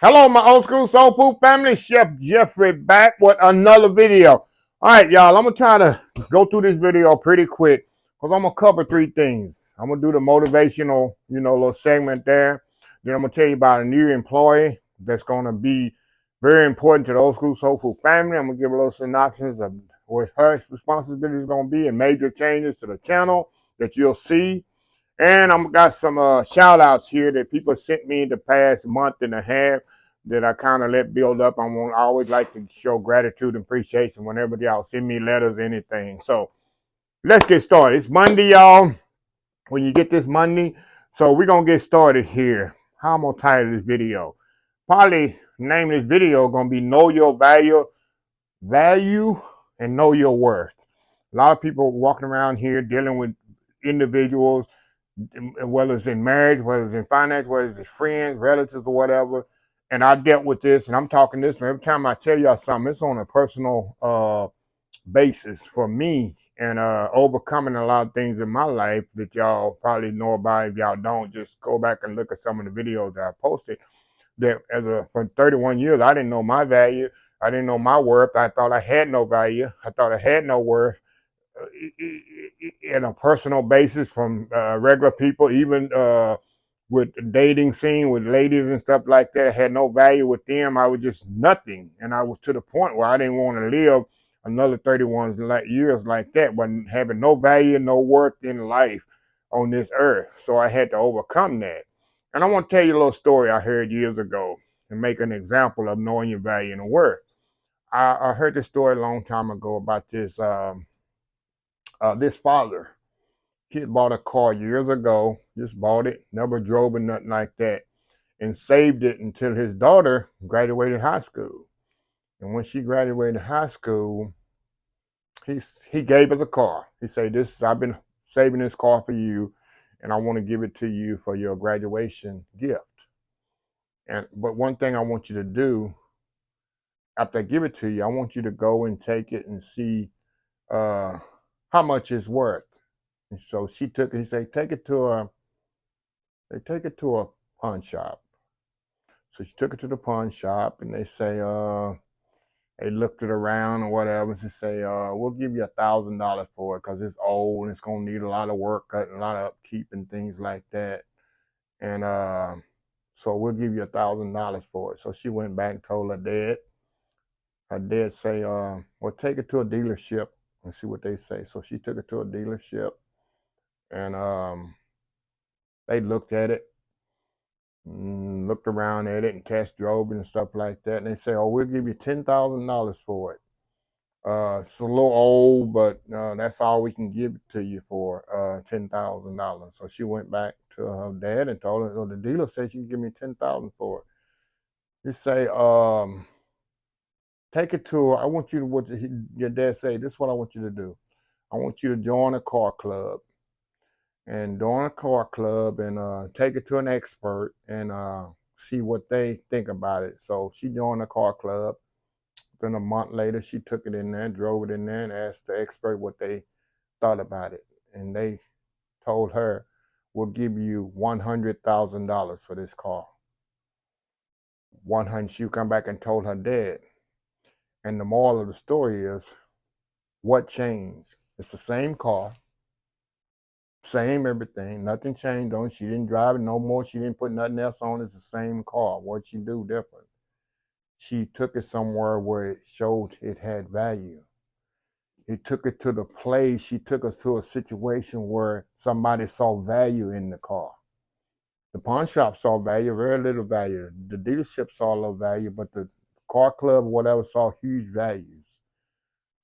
Hello, my old school soul food family. Chef Jeffrey back with another video. All right, y'all. I'm gonna try to go through this video pretty quick because I'm gonna cover three things. I'm gonna do the motivational, little segment there. Then I'm gonna tell you about a new employee that's gonna be very important to the old school soul food family. I'm gonna give a little synopsis of what her responsibility is gonna be and major changes to the channel that you'll see. And I'm got some shout outs here that people sent me in the past month and a half that I kind of let build up. I always like to show gratitude and appreciation whenever y'all send me letters, anything. So let's get started. It's Monday, y'all. When you get this Monday, so we're gonna get started here. How I'm gonna title this video? Probably name this video gonna be Know Your Value and Know Your Worth. A lot of people walking around here dealing with individuals, whether it's in marriage, whether it's in finance, whether it's friends, relatives, or whatever. And I dealt with this, and I'm talking this, and every time I tell y'all something, it's on a personal basis for me and overcoming a lot of things in my life that y'all probably know about. If y'all don't, just go back and look at some of the videos that I posted. That for 31 years, I didn't know my value. I didn't know my worth. I thought I had no value. I thought I had no worth in a personal basis from regular people, even with the dating scene with ladies and stuff like that. I had no value with them. I was just nothing. And I was to the point where I didn't want to live another 31 years like that, but having no value, no worth in life on this earth. So I had to overcome that. And I want to tell you a little story I heard years ago and make an example of knowing your value and worth. I heard this story a long time ago about this father. He had bought a car years ago, just bought it, never drove it, nothing like that, and saved it until his daughter graduated high school. And when she graduated high school, he gave her the car. He said, I've been saving this car for you, and I want to give it to you for your graduation gift. But one thing I want you to do, after I give it to you, I want you to go and take it and see how much it's worth. And so she took it. He said, take it to a pawn shop. So she took it to the pawn shop, and they say, they looked it around or whatever, and say, we'll give you $1,000 for it because it's old and it's gonna need a lot of work, and a lot of upkeep and things like that. And so we'll give you $1,000 for it. So she went back and told her dad. Her dad say, well, take it to a dealership and see what they say. So she took it to a dealership, and they looked at it, looked around at it and test drove it and stuff like that. And they say, oh, we'll give you $10,000 for it. It's a little old, but that's all we can give it to you for, $10,000. So she went back to her dad and told her, the dealer said she can give me $10,000 for it. He say, take it to, I want you to, what your dad say, this is what I want you to do. I want you to join a car club. And join a car club and take it to an expert and see what they think about it. So she joined a car club. Then a month later, she took it in there, drove it in there, and asked the expert what they thought about it. And they told her, we'll give you $100,000 for this car. 100. She come back and told her dad. And the moral of the story is, what changed? It's the same car. Same everything, nothing changed on it. She didn't drive it no more. She didn't put nothing else on it. It's the same car. What'd she do different? She took it somewhere where it showed it had value. It took it to the place. She took us to a situation where somebody saw value in the car. The pawn shop saw value, very little value. The dealership saw a little value, but the car club, whatever, saw huge values.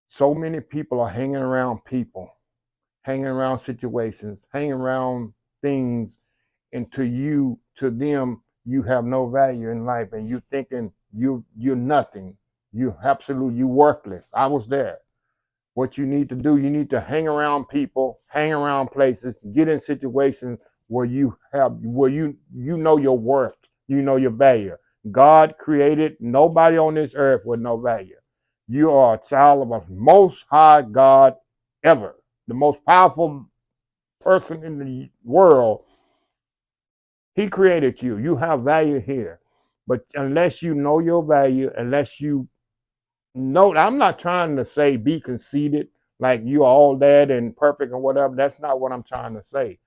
So many people are hanging around people, hanging around situations, hanging around things, and to them, you have no value in life, and you thinking you're nothing. You worthless. I was there. What you need to do, you need to hang around people, hang around places, get in situations where you know your worth, you know your value. God created nobody on this earth with no value. You are a child of the most high God ever, the most powerful person in the world. He created you. You have value here. But unless you know your value, unless you know, I'm not trying to say be conceited, like you all that and perfect and whatever. That's not what I'm trying to say.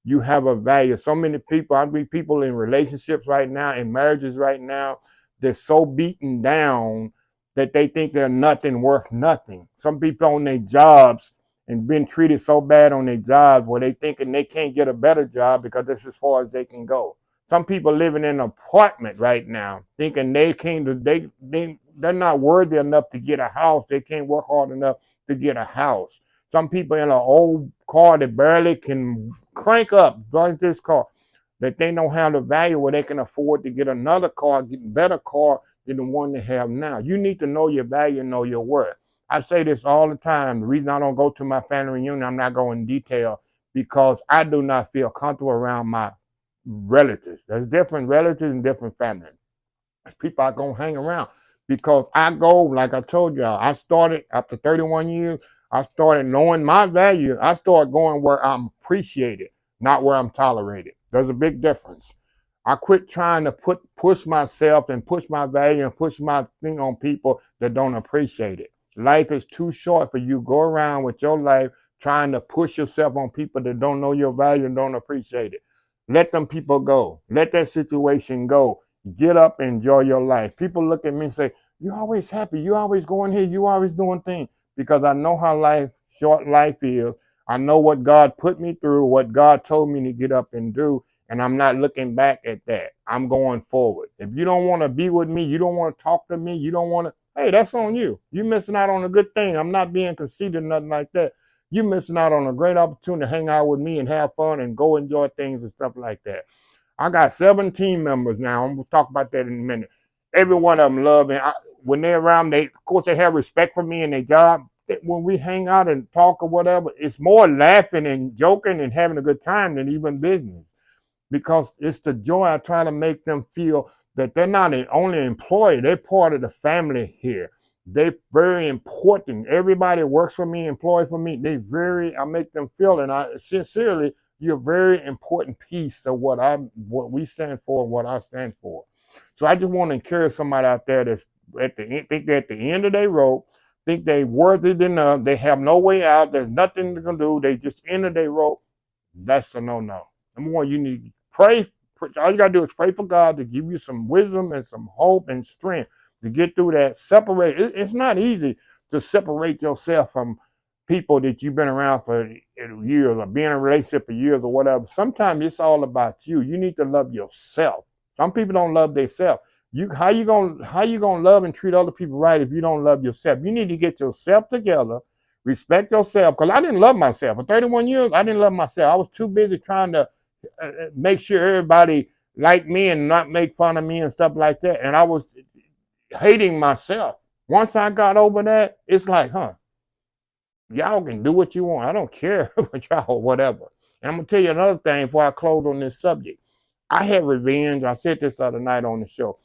You have a value. So many people, I mean, people in relationships right now, in marriages right now, they're so beaten down that they think they're nothing, worth nothing. Some people on their jobs and been treated so bad on their jobs where they thinking they can't get a better job because that's as far as they can go. Some people living in an apartment right now thinking they can't, they're not worthy enough to get a house. They can't work hard enough to get a house. Some people in an old car that barely can crank up, runs this car, that they don't have the value where they can afford to get another car, get a better car than the one they have now. You need to know your value and know your worth. I say this all the time. The reason I don't go to my family reunion, I'm not going in detail, because I do not feel comfortable around my relatives. There's different relatives and different families. People are going to hang around because I go, like I told y'all, I started after 31 years, I started knowing my value. I started going where I'm appreciated, not where I'm tolerated. There's a big difference. I quit trying to push myself and push my value and push my thing on people that don't appreciate it. Life is too short for you to go around with your life trying to push yourself on people that don't know your value and don't appreciate it. Let them people go. Let that situation go. Get up and enjoy your life. People look at me and say, "You always happy. You always going here. You always doing things." Because I know how short life is. I know what God put me through, what God told me to get up and do, and I'm not looking back at that. I'm going forward. If you don't want to be with me, you don't want to talk to me, you don't want to, hey, that's on you. You missing out on a good thing. I'm not being conceited, nothing like that. You missing out on a great opportunity to hang out with me and have fun and go enjoy things and stuff like that. I got 7 team members now. I'm gonna talk about that in a minute. Every one of them love me. When they're around, of course they have respect for me and their job. When we hang out and talk or whatever, it's more laughing and joking and having a good time than even business, because it's the joy. I try to make them feel that they're not an only employee, they're part of the family here. They're very important. Everybody works for me, employed for me. I make them feel, and I sincerely, you're a very important piece of what we stand for and what I stand for. So I just want to encourage somebody out there that's think they're at the end of their rope, think they worthy enough, they have no way out, there's nothing they can do, they just end of their rope. That's a no. Number one, you need to pray. All you gotta do is pray for God to give you some wisdom and some hope and strength to get through that. It's not easy to separate yourself from people that you've been around for years or being in a relationship for years or whatever. Sometimes it's all about you. You need to love yourself. Some people don't love themselves. How you gonna love and treat other people right if you don't love yourself? You need to get yourself together, respect yourself. Because I didn't love myself for 31 years. I didn't love myself. I was too busy trying to make sure everybody liked me and not make fun of me and stuff like that. And I was hating myself. Once I got over that, it's like, y'all can do what you want. I don't care what y'all, whatever. And I'm gonna tell you another thing before I close on this subject. I had revenge. I said this the other night on the show.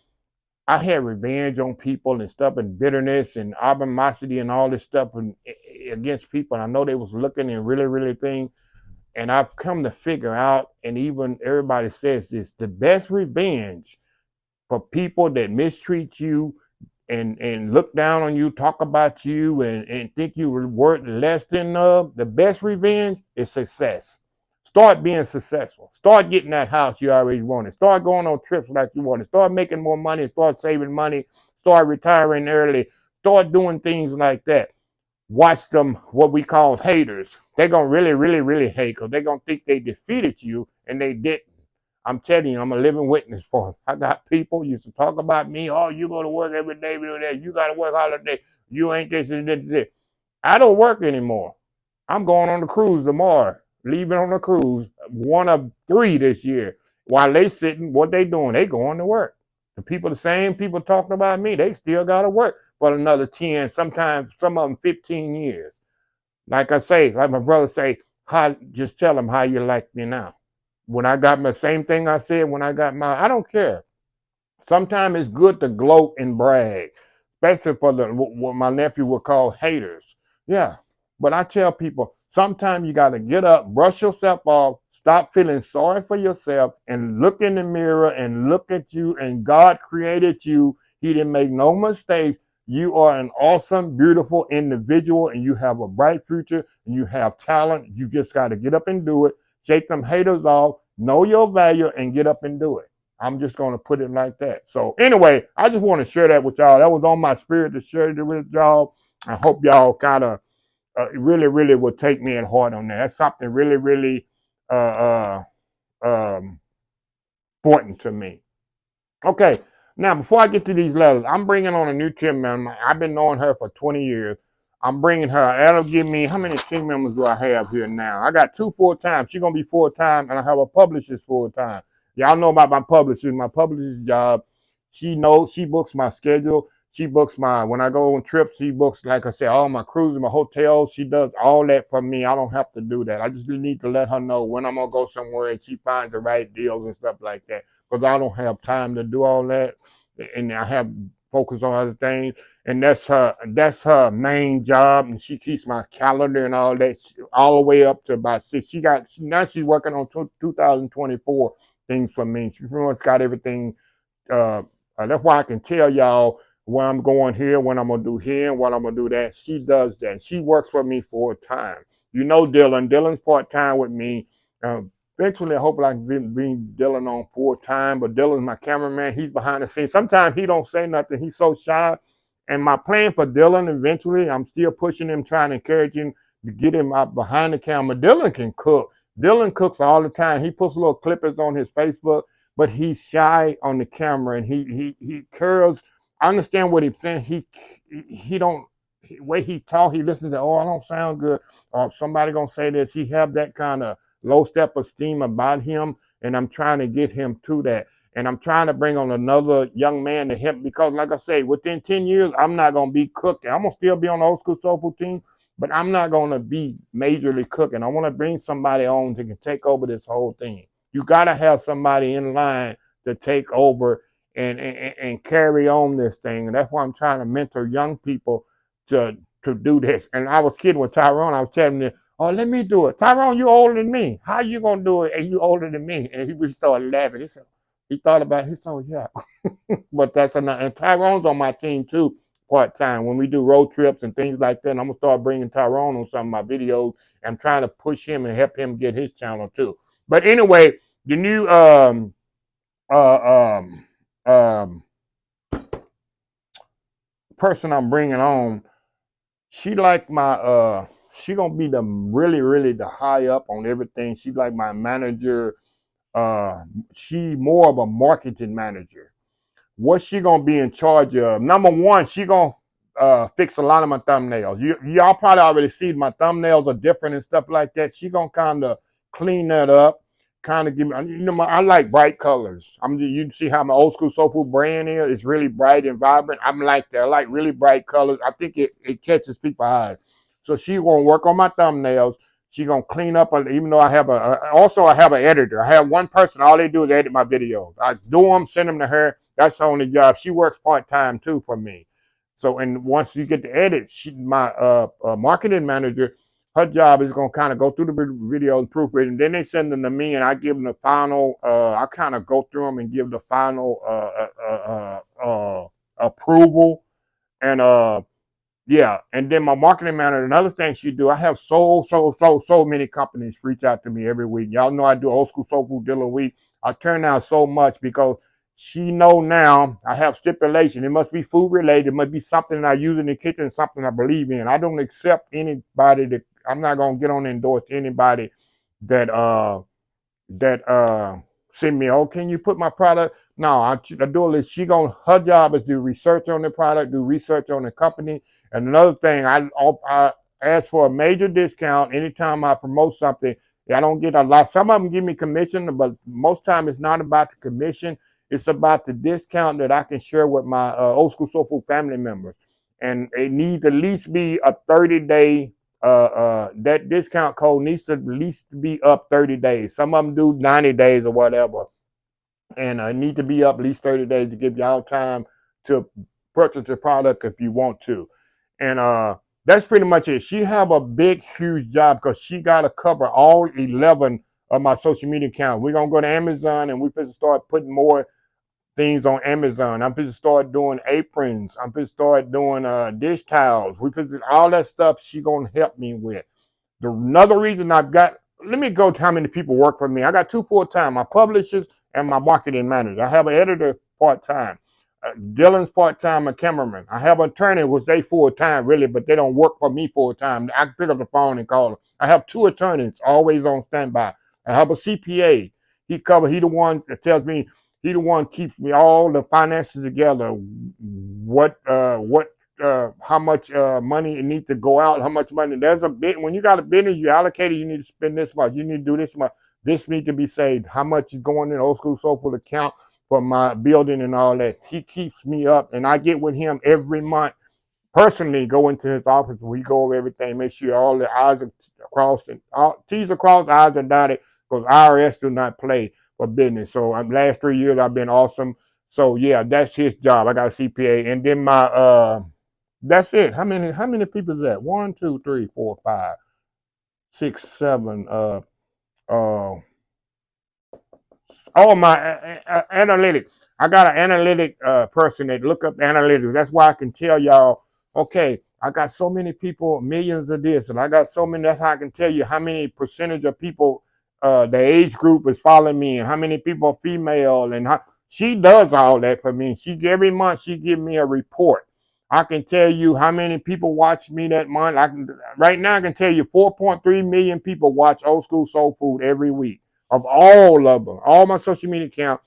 I had revenge on people and stuff, and bitterness and animosity and all this stuff against people. And I know they was looking and really thing. And I've come to figure out, and even everybody says this, the best revenge for people that mistreat you and look down on you, talk about you, and think you were worth less than the best revenge is success. Start being successful. Start getting that house you already wanted. Start going on trips like you wanted. Start making more money. Start saving money. Start retiring early. Start doing things like that. Watch them, what we call haters. They're going to really hate, because they're going to think they defeated you and they didn't. I'm telling you, I'm a living witness for them. I got people used to talk about me. Oh, you go to work every day, you got to work holiday. You ain't this and this. I don't work anymore. I'm going on the cruise tomorrow, leaving on the cruise, one of 3 this year. While they sitting, what they doing? They going to work. The same people talking about me, they still got to work for another 10, sometimes some of them 15 years. Like I say, like my brother say, just tell them how you like me now. When I got my same thing I said when I got my, I don't care. Sometimes it's good to gloat and brag, especially for what my nephew would call haters. Yeah, but I tell people, Sometimes you got to get up, brush yourself off, stop feeling sorry for yourself, and look in the mirror and look at you. And God created you. He didn't make no mistakes. You are an awesome, beautiful individual, and you have a bright future, and you have talent. You just got to get up and do it. Shake them haters off, know your value, and get up and do it. I'm just going to put it like that. So anyway, I just want to share that with y'all. That was on my spirit to share it with y'all. I hope y'all kind of really will take me at heart on that. That's something really uh, um, important to me. Okay, now before I get to these letters, I'm bringing on a new team member. I've been knowing her for 20 years. I'm bringing her. That'll give me, how many team members do I have here now? I got 2 full-time. She's going to be full-time, and I have a publisher's full-time. Y'all know about my publishers. My publisher's job, she knows, she books my schedule. She books when I go on trips, she books, like I said, all my cruises, my hotels. She does all that for me. I don't have to do that. I just need to let her know when I'm going to go somewhere, and she finds the right deals and stuff like that, because I don't have time to do all that, and I have focus on other things. And that's her main job, and she keeps my calendar and all that all the way up to about 6. Now she's working on 2024 things for me. She pretty much got everything. That's why I can tell y'all where I'm going here, what I'm gonna do here, and what I'm gonna do that. She does that. She works for me full time. You know Dylan. Dylan's part time with me. Eventually, I hope I can bring Dylan on full time. But Dylan's my cameraman. He's behind the scenes. Sometimes he don't say nothing. He's so shy. And my plan for Dylan, eventually, I'm still pushing him, trying to encourage him to get him out behind the camera. Dylan can cook. Dylan cooks all the time. He puts little clippers on his Facebook, but he's shy on the camera, and he curls. I understand what he's saying. He don't, the way he talk, he listens to, oh, I don't sound good, or somebody gonna say this. He have that kind of low step esteem about him, and I'm trying to get him to that. And I'm trying to bring on another young man to help, because, like I say, within 10 years, I'm not gonna be cooking. I'm gonna still be on the Old School Soul Food team, but I'm not gonna be majorly cooking. I want to bring somebody on that can take over this whole thing. You gotta have somebody in line to take over and carry on this thing. And that's why I'm trying to mentor young people to do this. And I was kidding with Tyrone. I was telling him, oh, let me do it. Tyrone, you older than me. How you gonna do it? And you older than me? And he started laughing. He thought about it. He said, yeah. But that's enough. And Tyrone's on my team too, part time. When we do road trips and things like that, and I'm gonna start bringing Tyrone on some of my videos. I'm trying to push him and help him get his channel too. But anyway, the new uh, um, um, person I'm bringing on, she like she gonna be the really the high up on everything. She like my manager. She more of a marketing manager. What she gonna be in charge of? Number one, she gonna fix a lot of my thumbnails. Y'all probably already see my thumbnails are different and stuff like that. She gonna kind of clean that up, kind of give me. I like bright colors. You see how my Old School Soul Food brand is? It's really bright and vibrant. I'm like that. I like really bright colors. I think it catches people's eyes. So she gonna work on my thumbnails. She gonna clean up. Even though I have I have an editor. I have one person. All they do is edit my videos. I do them, send them to her. That's the only job. She works part time too for me. So, and once you get the edit, my marketing manager, her job is gonna kind of go through the video and proofread, and then they send them to me, and I give them the final. I kind of go through them and give the final approval, and yeah, and then my marketing manager, another thing she do, I have so many companies reach out to me every week. Y'all know I do Old School Soul Food Deal a week. I turn down so much because she know now I have stipulation. It must be food related. It must be something I use in the kitchen, something I believe in. I don't accept anybody I'm not gonna get on and endorse anybody that send me, oh, can you put my product? No, I do it. Her job is to do research on the product, do research on the company. And another thing, I ask for a major discount anytime I promote something. I don't get a lot. Some of them give me commission, but most time it's not about the commission. It's about the discount that I can share with my Old School Soul Food family members. And it needs at least be a 30-day that discount code needs to at least be up 30 days. Some of them do 90 days or whatever. And need to be up at least 30 days to give y'all time to purchase the product if you want to. And that's pretty much it. She have a big, huge job because she got to cover all 11 of my social media accounts. We're going to go to Amazon and we're supposed to start putting more things on Amazon. I'm supposed to start doing aprons. I'm supposed to start doing dish towels. We supposed to, all that stuff she going to help me with. Another reason I've got, let me go to how many people work for me. I got two full-time, my publishers and my marketing manager. I have an editor part-time. Dylan's part-time, a cameraman. I have an attorney, which they full-time really, but they don't work for me full-time. I can pick up the phone and call them. I have two attorneys always on standby. I have a CPA. He the one that tells me, he the one keeps me all the finances together. What how much money it needs to go out, how much money. There's a bit, when you got a business, you allocate it, you need to spend this much, you need to do this much, this needs to be saved, how much is going in Old School Soul Food account for my building and all that. He keeps me up, and I get with him every month. Personally, go into his office, we go over everything, make sure all the I's are crossed and all T's are crossed, I's are dotted, because IRS do not play for business. So last 3 years I've been awesome. So yeah, that's his job. I got a CPA, and then my that's it. How many people is that? 1, 2, 3, 4, 5, 6, 7. Uh, Oh, my analytic. I got an analytic person that look up analytics. That's why I can tell y'all, okay, I got so many people, millions of this, and I got so many. That's how I can tell you how many percentage of people, the age group is following me, and how many people are female, and how she does all that for me. Every month she give me a report. I can tell you how many people watch me that month. Right now I can tell you 4.3 million people watch Old School Soul Food every week of all of them, all my social media account,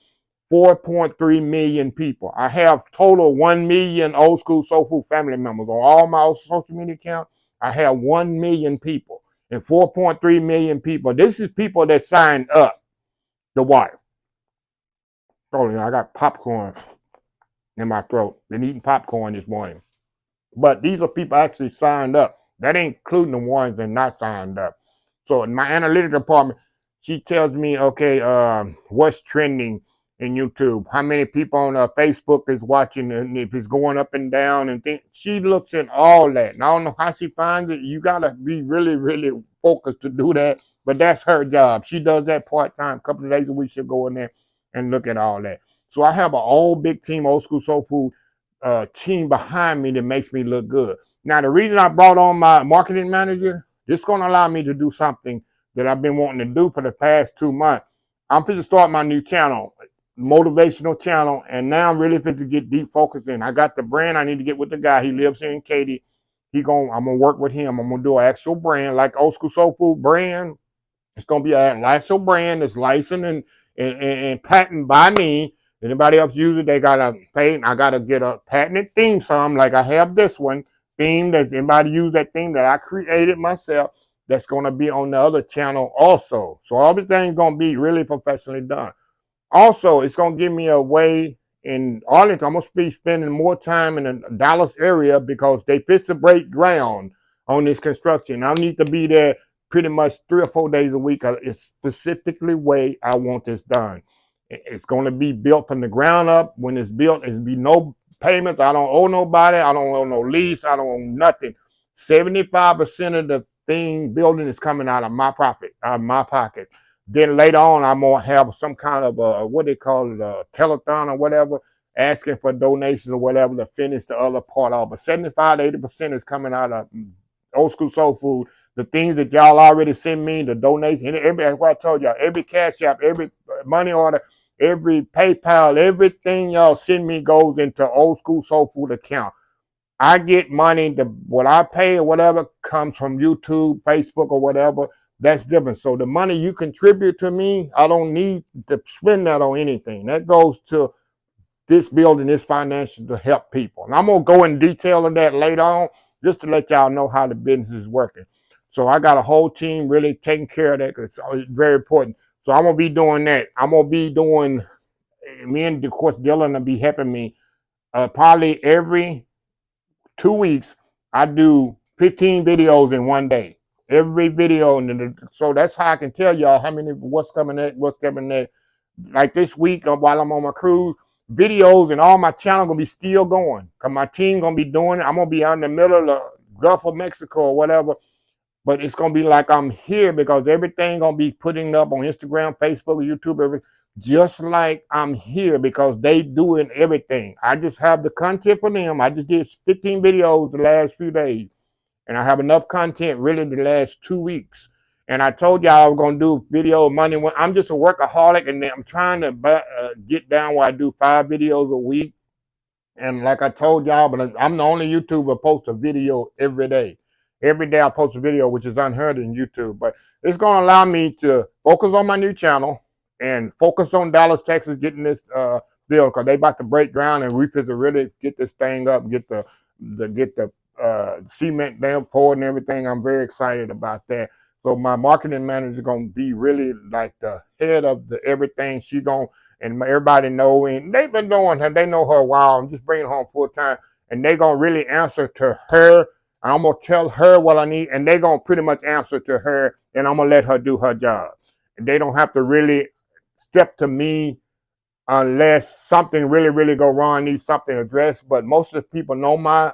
4.3 million people. I have total 1 million Old School Soul Food family members on all my social media account. I have 1 million people and 4.3 million people. This is people that signed up to watch. Oh, I got popcorn in my throat. Been eating popcorn this morning. But these are people actually signed up. That ain't including the ones that not signed up. So in my analytics department, she tells me, okay, what's trending in YouTube? How many people on Facebook is watching, and if it's going up and down and things. She looks at all that. And I don't know how she finds it. You gotta be really, really focused to do that. But that's her job. She does that part-time, a couple of days a week. She'll go in there and look at all that. So I have an all big team, Old School Soul Food team behind me that makes me look good. Now, the reason I brought on my marketing manager, this is going to allow me to do something that I've been wanting to do for the past 2 months. I'm going to start my new channel, motivational channel, and now I'm really fit to get deep focus in. I got the brand. I need to get with the guy. He lives here in KATY. I'm gonna work with him. I'm gonna do an actual brand, like Old School Soul Food brand. It's gonna be an actual brand that's licensed and patented by me. Anybody else use it, they gotta pay. I gotta get a patented theme song, like I have this one theme. That anybody use that theme that I created myself. That's gonna be on the other channel also. So everything's gonna be really professionally done. Also, it's gonna give me a way in Arlington. I'm gonna be spending more time in the Dallas area because they fix to break ground on this construction. I need to be there pretty much 3 or 4 days a week. It's specifically way I want this done. It's gonna be built from the ground up. When it's built, it's be no payments. I don't owe nobody. I don't owe no lease. I don't owe nothing. 75% of the building is coming out of my profit, out of my pocket. Then later on, I'm gonna have some kind of what they call it, a telethon or whatever, asking for donations or whatever to finish the other part of. But 75 to 80% is coming out of Old School Soul Food. The things that y'all already send me, the donation, what I told y'all, every cash app, every money order, every PayPal, everything y'all send me goes into Old School Soul Food account. I get money, what I pay or whatever comes from YouTube, Facebook, or whatever. That's different. So the money you contribute to me, I don't need to spend that on anything. That goes to this building, this financial to help people. And I'm going to go in detail on that later on, just to let y'all know how the business is working. So I got a whole team really taking care of that because it's very important. So I'm going to be doing that. I'm going to be doing, me and of course Dylan will be helping me probably every 2 weeks. I do 15 videos in one day. Every video, so that's how I can tell y'all how many, what's coming next. Like this week, while I'm on my cruise, videos and all my channel gonna be still going. Cause my team gonna be doing it. I'm gonna be out in the middle of Gulf of Mexico or whatever. But it's gonna be like I'm here because everything gonna be putting up on Instagram, Facebook, YouTube, everything. Just like I'm here because they doing everything. I just have the content for them. I just did 15 videos the last few days, and I have enough content really the last 2 weeks. And I told y'all I was gonna do video Monday. When I'm just a workaholic, and I'm trying to get down where I do 5 videos a week. And like I told y'all, but I'm the only YouTuber post a video every day. Every day I post a video, which is unheard in YouTube. But it's going to allow me to focus on my new channel and focus on Dallas, Texas, getting this deal because they about to break ground and we fit to really get this thing up, get the cement down forward and everything. I'm very excited about that. So my marketing manager gonna be really like the head of the everything. She gonna and everybody know, and they've been knowing her. They know her a while. I'm just bringing her home full time, and they gonna really answer to her. I'm gonna tell her what I need, and they gonna pretty much answer to her, and I'm gonna let her do her job. And they don't have to really step to me unless something really, really go wrong, needs something addressed. But most of the people know my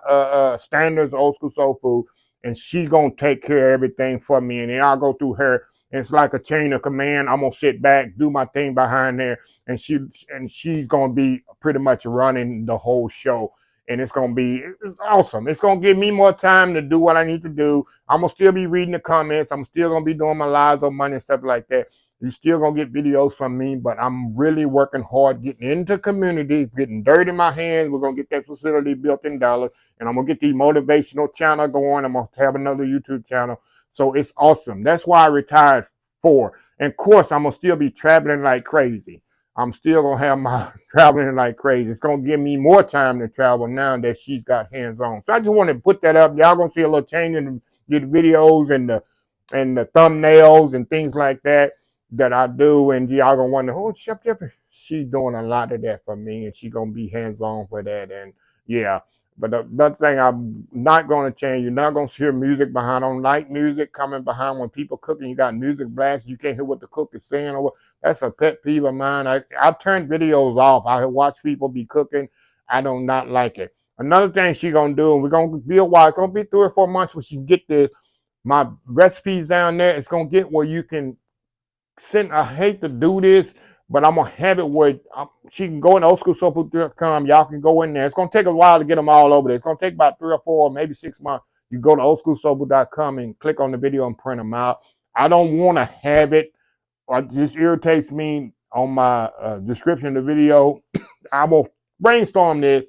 standards, old school soul food, and she gonna take care of everything for me, and then I'll go through her. It's like a chain of command. I'm gonna sit back, do my thing behind there, and she's gonna be pretty much running the whole show. And it's awesome. It's gonna give me more time to do what I need to do. I'm gonna still be reading the comments. I'm still gonna be doing my lives on money and stuff like that. You still gonna get videos from me, but I'm really working hard, getting into community, getting dirt in my hands. We're gonna get that facility built in Dallas, and I'm gonna get the motivational channel going. I'm gonna have another YouTube channel. So it's awesome. That's why I retired for. And of course, I'm gonna still be traveling like crazy. I'm still gonna have my traveling like crazy. It's gonna give me more time to travel now that she's got hands on. So I just want to put that up. Y'all gonna see a little change in the videos and the thumbnails and things like that I do, and y'all gonna wonder, oh, Chef Jeffrey, she's doing a lot of that for me, and she gonna be hands on for that, and yeah. But the thing I'm not gonna change, you're not gonna hear music behind. I don't like music coming behind when people cooking. You got music blasting, you can't hear what the cook is saying, or what. That's a pet peeve of mine. I turn videos off. I watch people be cooking. I do not like it. Another thing she gonna do, and we're gonna be a while. It's gonna be 3 or 4 months when she can get this. My recipes down there. It's gonna get where you can I hate to do this, but I'm gonna have it where she can go in oldschoolsoulfood.com. Y'all can go in there. It's gonna take a while to get them all over there. It's gonna take about 3 or 4, maybe 6 months. You go to oldschoolsoulfood.com and click on the video and print them out. I don't want to have it, or it just irritates me on my description of the video. I will brainstorm this.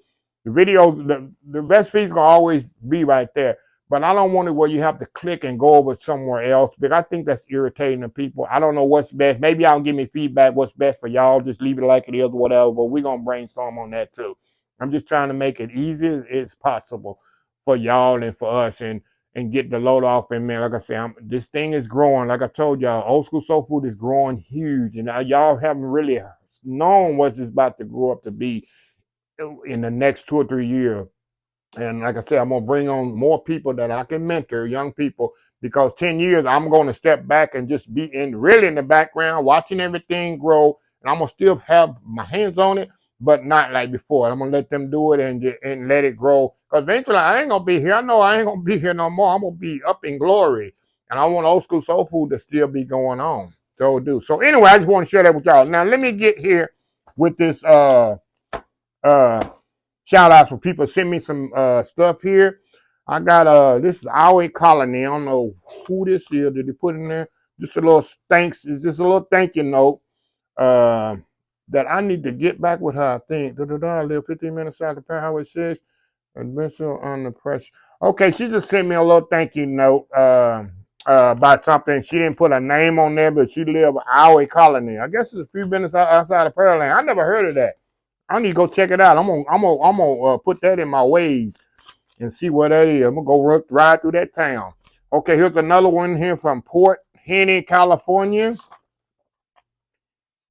The videos, the recipes gonna always be right there. But I don't want it where you have to click and go over somewhere else. But I think that's irritating to people. I don't know what's best. Maybe y'all give me feedback what's best for y'all. Just leave it like it is or whatever. But we're going to brainstorm on that too. I'm just trying to make it easy as possible for y'all and for us and get the load off. And man, like I said, this thing is growing. Like I told y'all, old school soul food is growing huge. And y'all haven't really known what it's about to grow up to be in the next 2 or 3 years. And like I said, I'm going to bring on more people that I can mentor, young people, because 10 years, I'm going to step back and just be really in the background, watching everything grow. And I'm going to still have my hands on it, but not like before. I'm going to let them do it and let it grow. Because eventually, I ain't going to be here. I know I ain't going to be here no more. I'm going to be up in glory. And I want old school soul food to still be going on. So anyway, I just want to share that with y'all. Now, let me get here with this shout outs for people send me some stuff here. I got this is our colony. I don't know who this is. Did they put in there? Just a little thanks. It's just a little thank you note that I need to get back with her. I think. I live 15 minutes south of Highway 6. Adventure on the press. Okay, she just sent me a little thank you note about something. She didn't put a name on there, but she live our colony. I guess it's a few minutes outside of Pearland. I never heard of that. I need to go check it out. I'm gonna put that in my ways and see what that is. I'm gonna go ride through that town. Okay, here's another one here from Port Henry, California.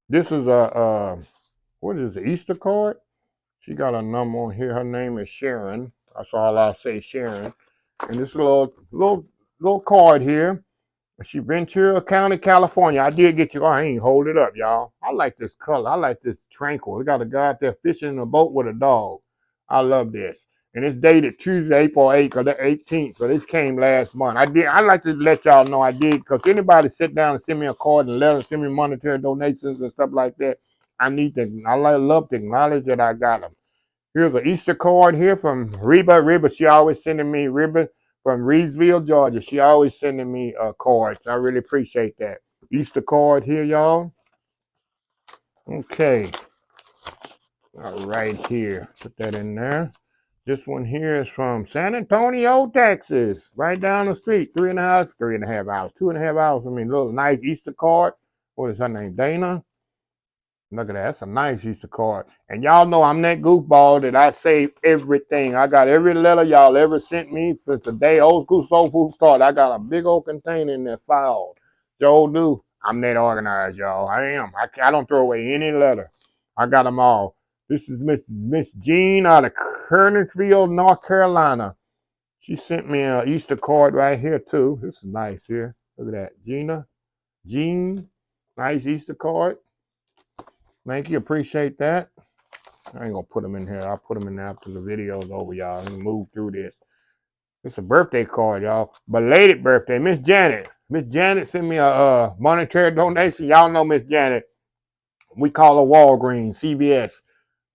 This is what is it, Easter card? She got a number on here. Her name is Sharon. That's all I say, Sharon. And this little card here. She Ventura County, California. I did get you. Oh, I ain't hold it up, y'all. I like this color. I like this tranquil. We got a guy out there fishing in a boat with a dog. I love this. And it's dated Tuesday, April 8th or the 18th. So this came last month. I like to let y'all know I did, because anybody sit down and send me a card and letter, send me monetary donations and stuff like that, I love to acknowledge that I got them. Here's an Easter card here from Reba. Reba, she always sending me, Reba from Reedsville, Georgia. She always sending me cards. I really appreciate that. Easter card here, y'all. Okay. All right, here. Put that in there. This one here is from San Antonio, Texas. Right down the street. 3.5 hours. 2.5 hours. I mean, a little nice Easter card. What is her name? Dana? Look at that. That's a nice Easter card. And y'all know I'm that goofball that I save everything. I got every letter y'all ever sent me since the day Old School Soul Food started. I got a big old container in there filed. Joe do. I'm that organized, y'all. I am. I don't throw away any letter. I got them all. This is Miss Jean out of Kernersville, North Carolina. She sent me an Easter card right here, too. This is nice here. Look at that. Jean. Nice Easter card. Thank you. Appreciate that. I ain't going to put them in here. I'll put them in there after the video's over, y'all. Let me move through this. It's a birthday card, y'all. Belated birthday. Miss Janet. Miss Janet sent me a monetary donation. Y'all know Miss Janet. We call her Walgreens, CVS.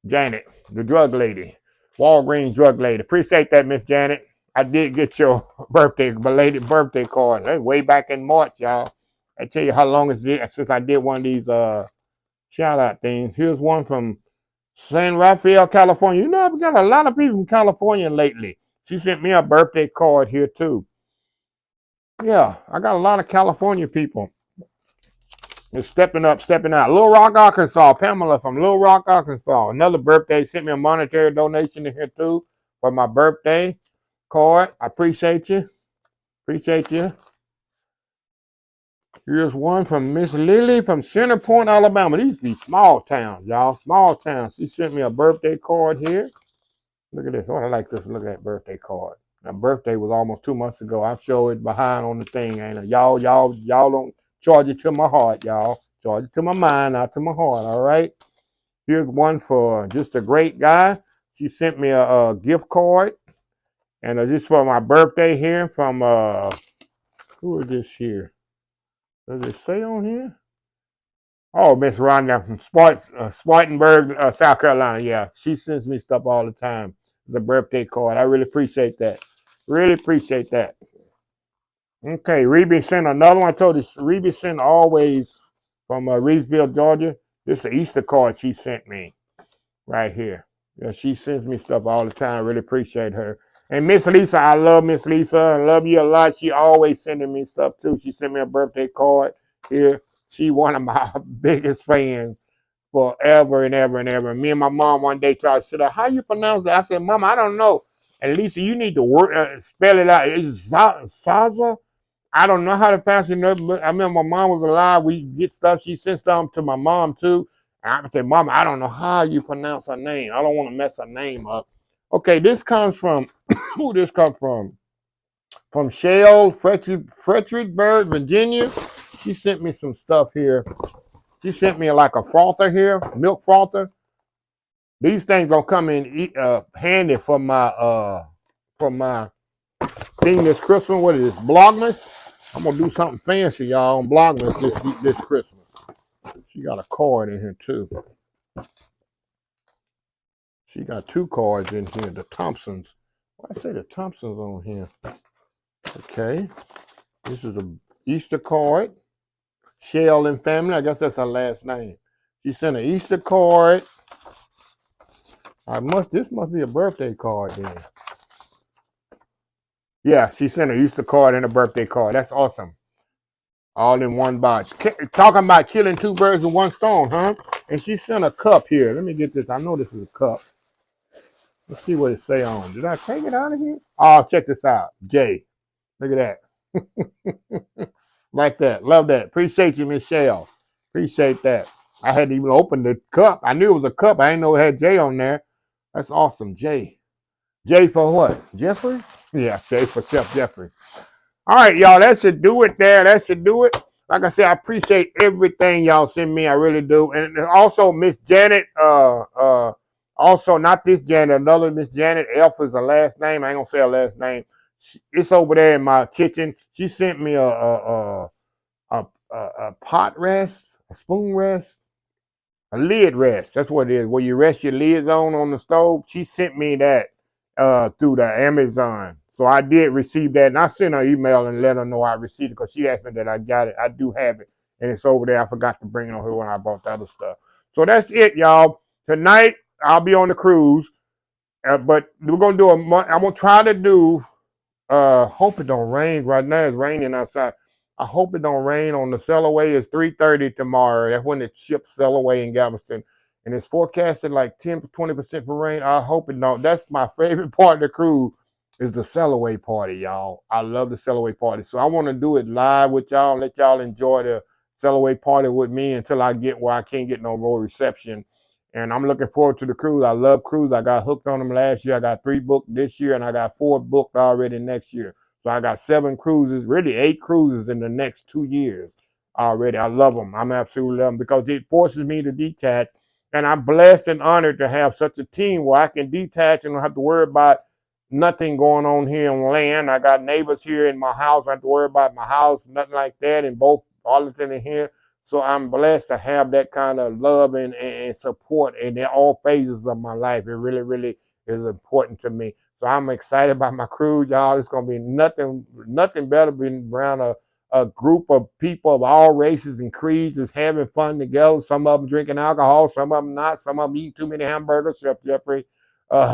Janet, the drug lady. Walgreens drug lady. Appreciate that, Miss Janet. I did get your belated birthday card. That's way back in March, y'all. I tell you how long it's been since I did one of these shout out things. Here's one from San Rafael, California. You know, I've got a lot of people from California lately. She sent me a birthday card here too. Yeah, I got a lot of California people. It's stepping up, stepping out. Little Rock, Arkansas. Pamela from Little Rock, Arkansas. Another birthday. Sent me a monetary donation in here too for my birthday card. I appreciate you. Appreciate you. Here's one from Miss Lily from Center Point, Alabama. These be small towns, y'all. Small towns. She sent me a birthday card here. Look at this. Oh, I like this. Look at that birthday card. My birthday was almost 2 months ago. I'm sure it's behind on the thing, ain't it? Y'all don't charge it to my heart, y'all. Charge it to my mind, not to my heart, all right? Here's one for just a great guy. She sent me a gift card. And just for my birthday here from, who is this here? Does it say on here? Oh, Miss Rhonda from Spartanburg, South Carolina. Yeah, she sends me stuff all the time. It's a birthday card. I really appreciate that. Really appreciate that. Okay, Reby sent another one. I told you, Reby sent always from Reedsville, Georgia. This is an Easter card she sent me right here. Yeah, she sends me stuff all the time. Really appreciate her. And Miss Lisa, I love Miss Lisa. I love you a lot. She always sending me stuff too. She sent me a birthday card here. She one of my biggest fans forever and ever and ever. Me and my mom one day tried to sit up. How you pronounce that? I said, Mama, I don't know. And Lisa, you need to spell it out. It's Zaza. I don't know how to pronounce it. I remember my mom was alive. We get stuff. She sent stuff to my mom too. And I said, Mama, I don't know how you pronounce her name. I don't want to mess her name up. Okay, this comes from, who this come from? From Shell, Fredericksburg, Virginia. She sent me some stuff here. She sent me like a frother here, milk frother. These things gonna come in handy for my thing this Christmas. What is this? Blogmas. I'm gonna do something fancy, y'all, on Blogmas this Christmas. She got a card in here too. She got 2 cards in here. The Thompsons. Why I say the Thompsons on here? Okay. This is a Easter card. Shell and family. I guess that's her last name. She sent an Easter card. This must be a birthday card then. Yeah, she sent an Easter card and a birthday card. That's awesome. All in one box. Talking about killing 2 birds with 1 stone, huh? And she sent a cup here. Let me get this. I know this is a cup. Let's see what it say on. Did I take it out of here? Oh, check this out. Jay. Look at that. Like that. Love that. Appreciate you, Michelle. Appreciate that. I hadn't even opened the cup. I knew it was a cup. I didn't know it had Jay on there. That's awesome. Jay. Jay for what? Jeffrey? Yeah, Jay for Chef Jeffrey. All right, y'all. That should do it there. That should do it. Like I said, I appreciate everything y'all send me. I really do. And also Miss Janet, Also, not this Janet, another Miss Janet. F is her last name. I ain't gonna say her last name. It's over there in my kitchen. She sent me a pot rest, a spoon rest, a lid rest. That's what it is. Where you rest your lids on the stove. She sent me that through the Amazon. So I did receive that, and I sent her an email and let her know I received it because she asked me that I got it. I do have it, and it's over there. I forgot to bring it on here when I bought the other stuff. So that's it, y'all. Tonight I'll be on the cruise, but we're gonna do I'm gonna try to do hope it don't rain. Right now it's raining outside. I hope it don't rain on the sail away. It's 3:30 tomorrow. That's when the ship sail away in Galveston. And it's forecasted like 10 to 20% for rain. I hope it don't. That's my favorite part of the cruise is the sail away party, y'all. I love the sail away party. So I want to do it live with y'all, let y'all enjoy the sail away party with me until I get where I can't get no more reception. And I'm looking forward to the cruise. I love cruise. I got hooked on them last year. I got 3 booked this year, and I got 4 booked already next year. So I got 7 cruises, really 8 cruises in the next 2 years already. I love them. I'm absolutely love them because it forces me to detach. And I'm blessed and honored to have such a team where I can detach and don't have to worry about nothing going on here on land. I got neighbors here in my house. I don't have to worry about my house, nothing like that, in both Arlington and here. So I'm blessed to have that kind of love and support in all phases of my life. It really, really is important to me. So I'm excited about my cruise, y'all. It's gonna be nothing better than around a group of people of all races and creeds is having fun together. Some of them drinking alcohol, some of them not. Some of them eating too many hamburgers, Chef Jeffrey.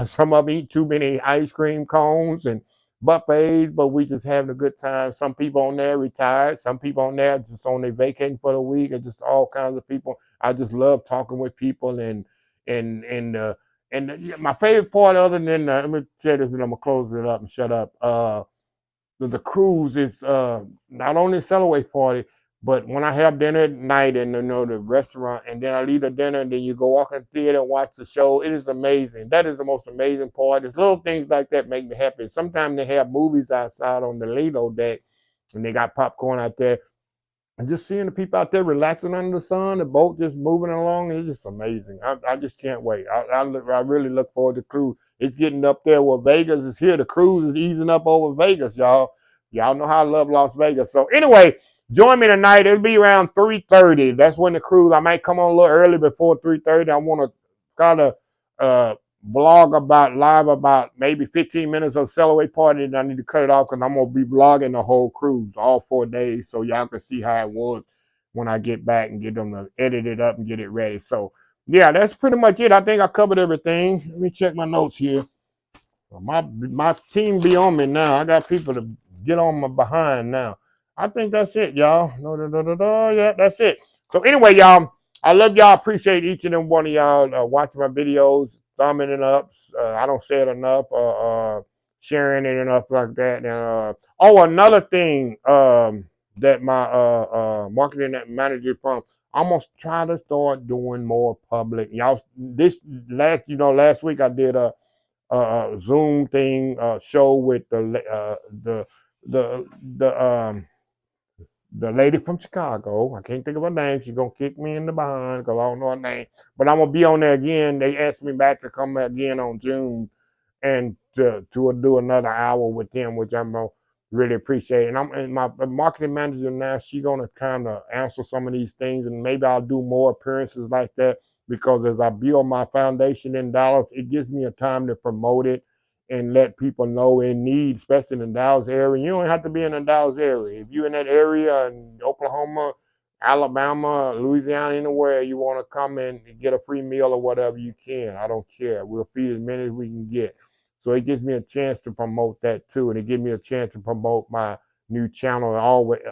Some of them eat too many ice cream cones and buffets, but we just having a good time. Some people on there retired, some people on there just on their vacation for the week, and just all kinds of people. I just love talking with people and my favorite part, other than let me say this, and I'm gonna close it up and shut up. The cruise is not only a Cellaway party, but when I have dinner at night and the restaurant, and then I leave the dinner, and then you go walk in the theater and watch the show. It is amazing. That is the most amazing part. It's little things like that make me happy. Sometimes they have movies outside on the Lido deck, and they got popcorn out there. And just seeing the people out there relaxing under the sun, the boat just moving along, it's just amazing. I just can't wait. I really look forward to the cruise. It's getting up there where Vegas is here. The cruise is easing up over Vegas, y'all. Y'all know how I love Las Vegas. So anyway, join me tonight. It'll be around 3:30. That's when the cruise. I might come on a little early before 3:30. I want to kind of blog about live about maybe 15 minutes of Cellaway party, and I need to cut it off because I'm gonna be vlogging the whole cruise, all 4 days, so y'all can see how it was when I get back and get them to edit it up and get it ready. So yeah, that's pretty much it. I think I covered everything. Let me check my notes here. My team be on me now. I got people to get on my behind now. I think that's it, y'all. Yeah, that's it. So anyway, y'all, I love y'all. Appreciate each and every one of y'all watching my videos, thumbing it up. I don't say it enough. Sharing it enough like that. And another thing that my marketing manager from. I'm gonna try to start doing more public. Y'all, this last week I did a Zoom thing show with the the um the lady from Chicago. I can't think of her name. She's gonna kick me in the behind because I don't know her name. But I'm gonna be on there again. They asked me back to come back again on June and to do another hour with them, which I'm gonna really appreciate. And my marketing manager now, she's gonna kind of answer some of these things, and maybe I'll do more appearances like that because as I build my foundation in Dallas, it gives me a time to promote it and let people know in need, especially in the Dallas area. You don't have to be in the Dallas area. If you're in that area in Oklahoma, Alabama, Louisiana, anywhere you want to come in and get a free meal or whatever, you can. I don't care. We'll feed as many as we can get. So it gives me a chance to promote that too, and it gives me a chance to promote my new channel always,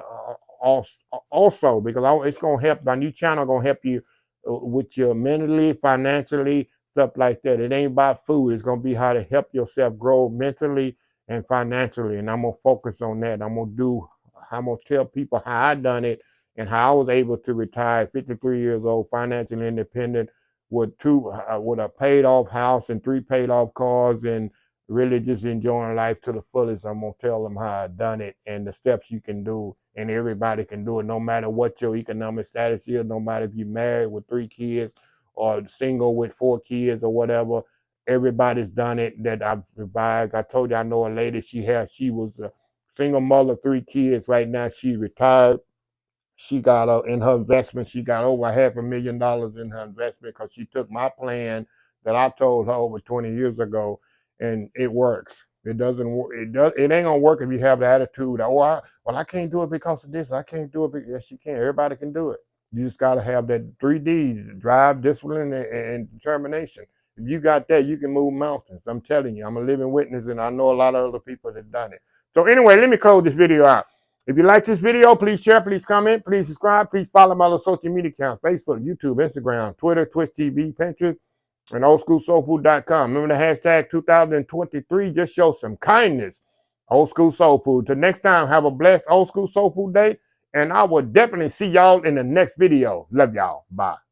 also because it's gonna help. My new channel gonna help you with your mentally, financially, stuff like that. It ain't about food. It's gonna be how to help yourself grow mentally and financially, and I'm gonna focus on that. I'm gonna tell people how I done it and how I was able to retire at 53 years old, financially independent, with with a paid off house and 3 paid off cars, and really just enjoying life to the fullest. I'm gonna tell them how I done it and the steps you can do, and everybody can do it, no matter what your economic status is, no matter if you're married with 3 kids or single with 4 kids or whatever. Everybody's done it that I've advised. I told you I know a lady, she was a single mother, 3 kids. Right now she retired. She got in her investment, she got over $500,000 in her investment because she took my plan that I told her over 20 years ago, and it works. It doesn't work. It ain't gonna work if you have the attitude. Well, I can't do it because of this. I can't do it. Yes, you can. Everybody can do it. You just gotta have that 3 Ds: drive, discipline, and determination. If you got that, you can move mountains. I'm telling you, I'm a living witness, and I know a lot of other people that done it. So anyway, let me close this video out. If you like this video, please share, please comment, please subscribe, please follow my other social media accounts: Facebook, YouTube, Instagram, Twitter, Twitch TV, Pinterest, and oldschoolsoulfood.com. Remember the hashtag 2023. Just show some kindness. Old School Soul Food. Till next time, have a blessed Old School Soul Food day, and I will definitely see y'all in the next video. Love y'all. Bye.